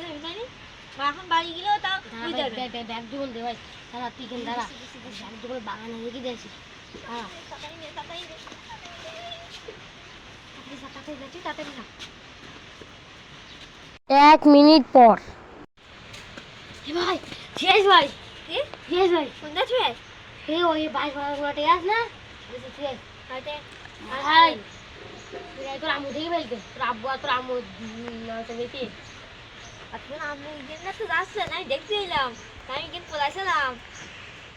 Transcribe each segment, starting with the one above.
যাবি জানি মা এখন বাড়ি গেলেও তাও তুই যাবি ব্যাগ জীবন দে ভাই দাঁড়া তুই কেন দাঁড়া ব্যাগ জীবন বাগানে রেখে দিয়েছি হ্যাঁ তাড়াতাড়ি না 1 মিনিট পর ভাই শেষ ভাই কি শেষ ভাই কোনটা শেষ ওই বাইক ভাড়াগুলোতে আস না শেষ হাতে ভাই তোর আমু দেখি বলতে তোর আব্বু আর তোর আমু তো দেখি এখন আমি ইগেন না তো যাচ্ছে না দেখতে এলাম তাই ইগেন পড়াইছিলাম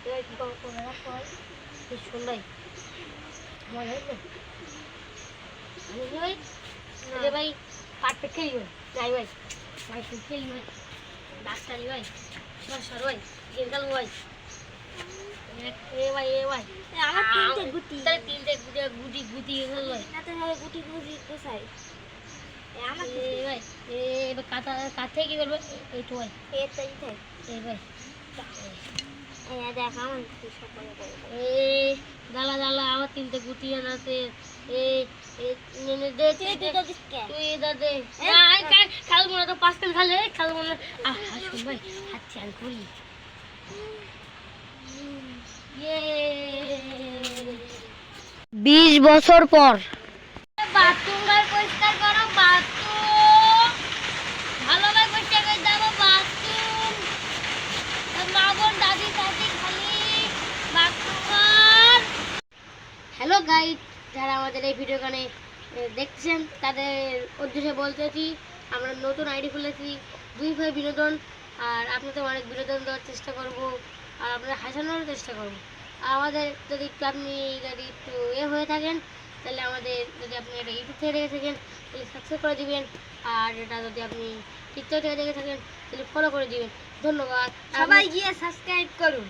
তুই কি করে কই শুন ভাই মজা হইলো ভাই আরে ভাই পাটপেট খেলি ভাই যাই ভাই ভাই খেলি ভাই ডাক্তারি ভাই সর ভাই গেল ভাই এ ভাই আমার তিনটে গুটি তাহলে তিনটে গুটি হলো না তো হবে গুটি কোথায় আমার ভাই এবার কাছে কি করবে এই তো ভাই এটাই থাক এই ভাই দেখ আমার কি সকলে করে জ্বালা আমার তিনটে গুটি আনাতে তুই দে খেলবো না তো 5 খেলে খেলবো না শুন ভাই হাত চাল করি 20 বছর পর বাথরুম পরিষ্কার করো বাথরুম ভালোভাবে পরিষ্কার করে যাবো বাথরুম মা বোন দাদি খালি বাথরুম হ্যালো গাইড যারা আমাদের এই ভিডিও গানে দেখছেন তাদের উদ্দেশ্যে বলতেছি আমরা নতুন আইডি খুলেছি 2 ভাই বিনোদন আর আপনাদের অনেক বিনোদন দেওয়ার চেষ্টা করব আর আপনাদের হাসানোর চেষ্টা করব আমাদের যদি আপনি একটু হয়ে থাকেন তাহলে আমাদের যদি আপনি এটা ইউটিউব থেকে দেখে থাকেন তাহলে সাবস্ক্রাইব করে দিবেন আর এটা যদি আপনি টিকটক থেকে দেখে থাকেন তাহলে ফলো করে দিবেন ধন্যবাদ সবাই গিয়ে সাবস্ক্রাইব করুন।